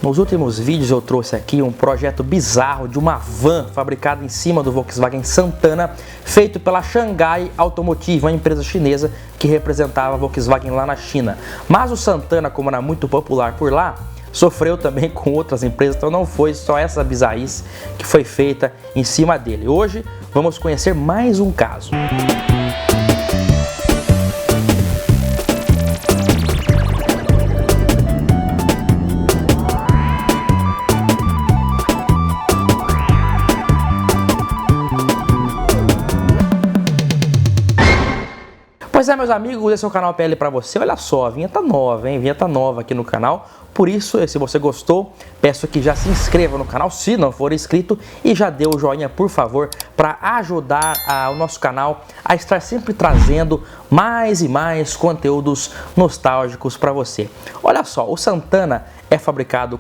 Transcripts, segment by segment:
Nos últimos vídeos eu trouxe aqui um projeto bizarro de uma van fabricada em cima do Volkswagen Santana, feito pela Xangai Automotive, uma empresa chinesa que representava a Volkswagen lá na China. Mas o Santana, como era muito popular por lá, sofreu também com outras empresas, então não foi só essa bizarrice que foi feita em cima dele. Hoje vamos conhecer mais um caso. Pois é, meus amigos, esse é o canal PL pra você. Olha só, a vinheta nova, hein? Vinheta nova aqui no canal. Por isso, se você gostou, peço que já se inscreva no canal, se não for inscrito, e já dê o joinha, por favor, para ajudar o nosso canal a estar sempre trazendo mais e mais conteúdos nostálgicos para você. Olha só, o Santana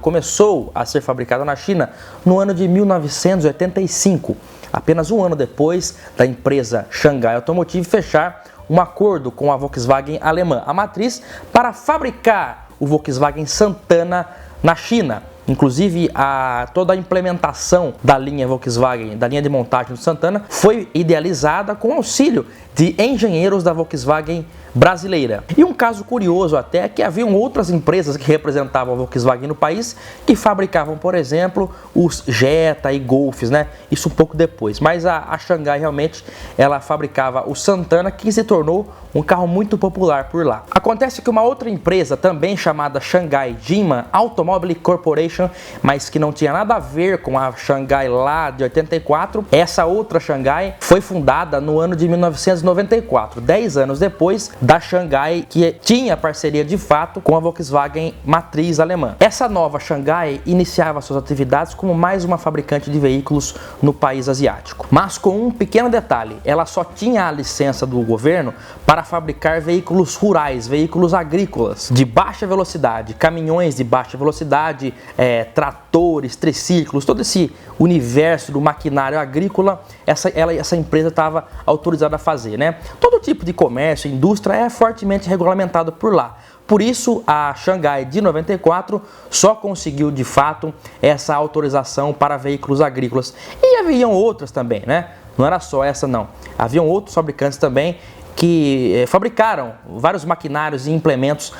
começou a ser fabricado na China no ano de 1985, apenas um ano depois da empresa Xangai Automotive fechar um acordo com a Volkswagen alemã, a matriz, para fabricar o Volkswagen Santana na China. Inclusive, toda a implementação da linha Volkswagen, da linha de montagem do Santana, foi idealizada com auxílio de engenheiros da Volkswagen brasileira. E um caso curioso até é que haviam outras empresas que representavam a Volkswagen no país que fabricavam, por exemplo, os Jetta e Golfs, né? Isso um pouco depois. Mas a Xangai realmente ela fabricava o Santana, que se tornou um carro muito popular por lá. Acontece que uma outra empresa, também chamada Xangai Jinma Automobile Corporation, mas que não tinha nada a ver com a Xangai lá de 84, essa outra Xangai foi fundada no ano de 1994, 10 anos depois da Xangai, que tinha parceria de fato com a Volkswagen matriz alemã. Essa nova Xangai iniciava suas atividades como mais uma fabricante de veículos no país asiático. Mas com um pequeno detalhe, ela só tinha a licença do governo para fabricar veículos rurais, veículos agrícolas de baixa velocidade, caminhões de baixa velocidade, tratores, triciclos, todo esse universo do maquinário agrícola, essa empresa estava autorizada a fazer, né? Todo tipo de comércio, indústria é fortemente regulamentado por lá. Por isso, a Xangai de 94 só conseguiu de fato essa autorização para veículos agrícolas. E haviam outras também, né? Não era só essa não. Haviam outros fabricantes também que fabricaram vários maquinários e implementos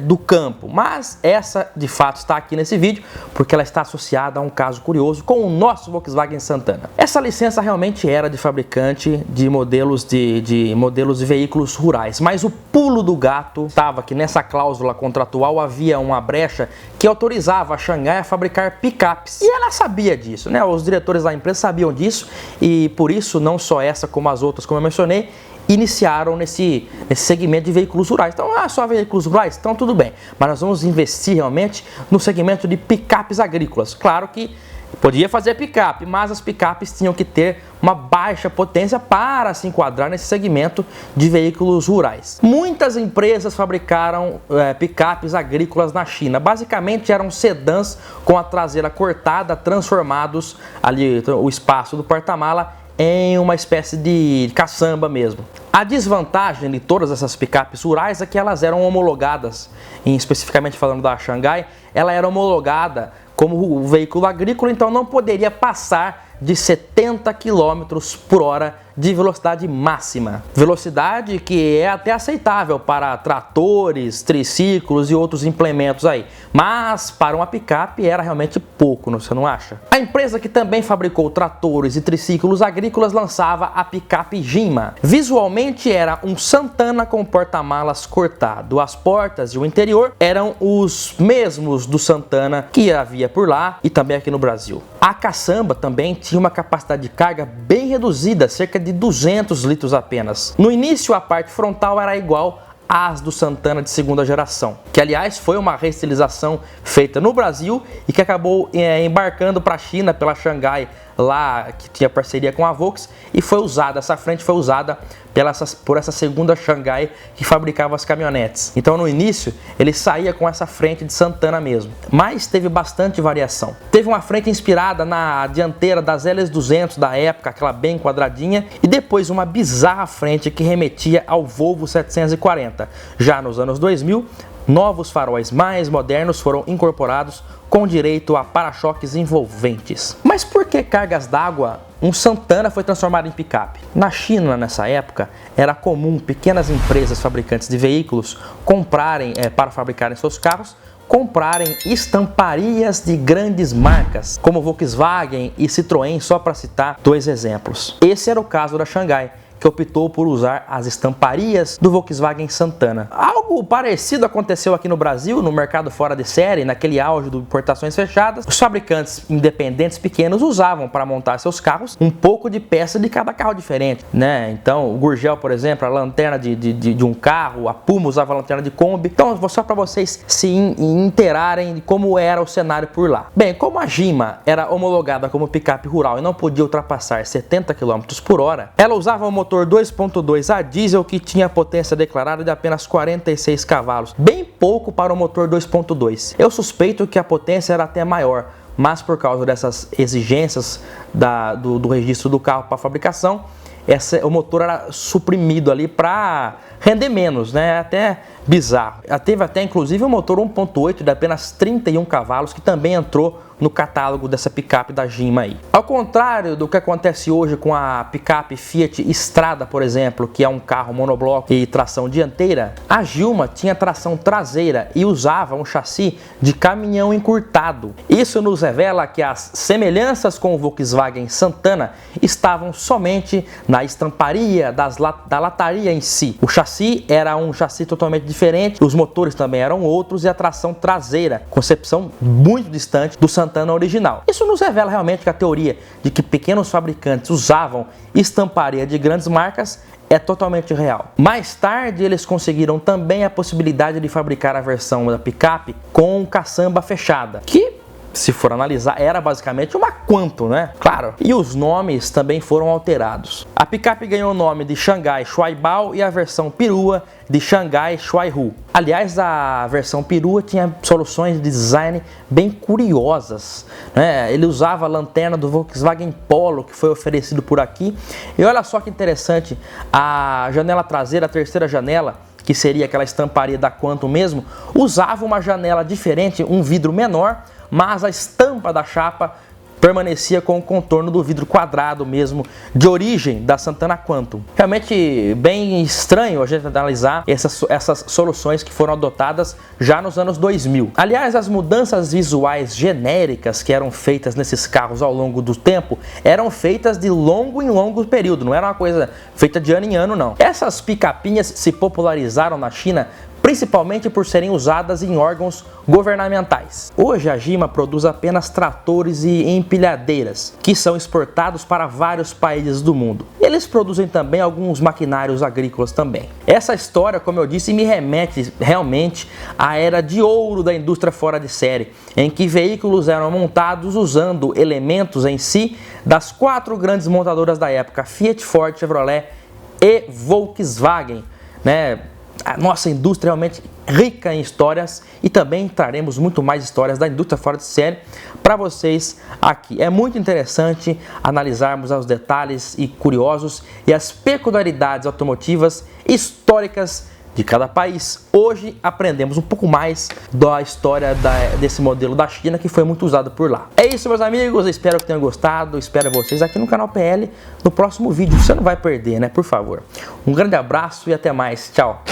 do campo, mas essa de fato está aqui nesse vídeo porque ela está associada a um caso curioso com o nosso Volkswagen Santana. Essa licença realmente era de fabricante de modelos de veículos rurais, mas o pulo do gato estava que nessa cláusula contratual havia uma brecha que autorizava a Xangai a fabricar picapes, e ela sabia disso, né? Os diretores da empresa sabiam disso, e por isso não só essa como as outras, como eu mencionei, iniciaram nesse segmento de veículos rurais. Então, só veículos rurais? Então tudo bem, mas nós vamos investir realmente no segmento de picapes agrícolas. Claro que podia fazer picape, mas as picapes tinham que ter uma baixa potência para se enquadrar nesse segmento de veículos rurais. Muitas empresas fabricaram picapes agrícolas na China. Basicamente eram sedãs com a traseira cortada, transformados ali o espaço do porta-mala em uma espécie de caçamba mesmo. A desvantagem de todas essas picapes rurais é que elas eram homologadas, especificamente falando da Xangai, ela era homologada como veículo agrícola, então não poderia passar de 70 km por hora de velocidade máxima. Velocidade que é até aceitável para tratores, triciclos e outros implementos aí. Mas para uma picape era realmente pouco, você não acha? A empresa que também fabricou tratores e triciclos agrícolas lançava a picape Jinma. Visualmente era um Santana com porta-malas cortado. As portas e o interior eram os mesmos do Santana que havia por lá e também aqui no Brasil. A caçamba também tinha uma capacidade de carga bem reduzida, cerca de 200 litros apenas. No início, a parte frontal era igual às do Santana de segunda geração, que aliás foi uma reestilização feita no Brasil e que acabou embarcando para a China pela Xangai, lá que tinha parceria com a Volks, e foi usada, essa frente foi usada por essa segunda Xangai que fabricava as caminhonetes. Então no início ele saía com essa frente de Santana mesmo, mas teve bastante variação. Teve uma frente inspirada na dianteira das LS200 da época, aquela bem quadradinha, e depois uma bizarra frente que remetia ao Volvo 740. 90. Já nos anos 2000, novos faróis mais modernos foram incorporados com direito a para-choques envolventes. Mas por que cargas d'água? Um Santana foi transformado em picape. Na China, nessa época, era comum pequenas empresas fabricantes de veículos comprarem, para fabricarem seus carros, comprarem estamparias de grandes marcas, como Volkswagen e Citroën, só para citar dois exemplos. Esse era o caso da Xangai, que optou por usar as estamparias do Volkswagen Santana. Algo parecido aconteceu aqui no Brasil, no mercado fora de série, naquele auge de importações fechadas. Os fabricantes independentes pequenos usavam para montar seus carros um pouco de peça de cada carro diferente, né? Então, o Gurgel, por exemplo, a lanterna de um carro, a Puma usava a lanterna de Kombi. Então, só para vocês se inteirarem de como era o cenário por lá. Bem, como a Jima era homologada como picape rural e não podia ultrapassar 70 km por hora, ela usava um motor 2.2 a diesel que tinha potência declarada de apenas 46 cavalos, bem pouco para o motor 2.2. Eu suspeito que a potência era até maior, mas por causa dessas exigências do registro do carro para fabricação, o motor era suprimido ali para render menos, né? Até bizarro. Teve até inclusive um motor 1.8 de apenas 31 cavalos que também entrou no catálogo dessa picape da Jima aí. Ao contrário do que acontece hoje com a picape Fiat Strada, por exemplo, que é um carro monobloco e tração dianteira, a Jima tinha tração traseira e usava um chassi de caminhão encurtado. Isso nos revela que as semelhanças com o Volkswagen Santana estavam somente na estamparia, da lataria em si. O chassi era um chassi totalmente diferente, os motores também eram outros e a tração traseira, concepção muito distante do Santana original. Isso nos revela realmente que a teoria de que pequenos fabricantes usavam estamparia de grandes marcas é totalmente real. Mais tarde eles conseguiram também a possibilidade de fabricar a versão da picape com caçamba fechada, que, se for analisar, era basicamente uma Quantum, né? Claro. E os nomes também foram alterados. A picape ganhou o nome de Xangai Shuaibao e a versão perua de Xangai Shuaihu. Aliás, a versão perua tinha soluções de design bem curiosas, né? Ele usava a lanterna do Volkswagen Polo, que foi oferecido por aqui. E olha só que interessante, a janela traseira, a terceira janela, que seria aquela estamparia da Quantum mesmo, usava uma janela diferente, um vidro menor, mas a estampa da chapa permanecia com o contorno do vidro quadrado mesmo, de origem da Santana Quantum. Realmente bem estranho a gente analisar essas soluções que foram adotadas já nos anos 2000. Aliás, as mudanças visuais genéricas que eram feitas nesses carros ao longo do tempo eram feitas de longo em longo período, não era uma coisa feita de ano em ano, não. Essas picapinhas se popularizaram na China principalmente por serem usadas em órgãos governamentais. Hoje a Jima produz apenas tratores e empilhadeiras, que são exportados para vários países do mundo. Eles produzem também alguns maquinários agrícolas também. Essa história, como eu disse, me remete realmente à era de ouro da indústria fora de série, em que veículos eram montados usando elementos em si das 4 grandes montadoras da época, Fiat, Ford, Chevrolet e Volkswagen, né? A nossa indústria é realmente rica em histórias e também traremos muito mais histórias da indústria fora de série para vocês aqui. É muito interessante analisarmos os detalhes e curiosos e as peculiaridades automotivas históricas de cada país. Hoje aprendemos um pouco mais da história desse modelo da China que foi muito usado por lá. É isso, meus amigos, espero que tenham gostado, espero vocês aqui no canal PL no próximo vídeo, você não vai perder, né, por favor. Um grande abraço e até mais, tchau!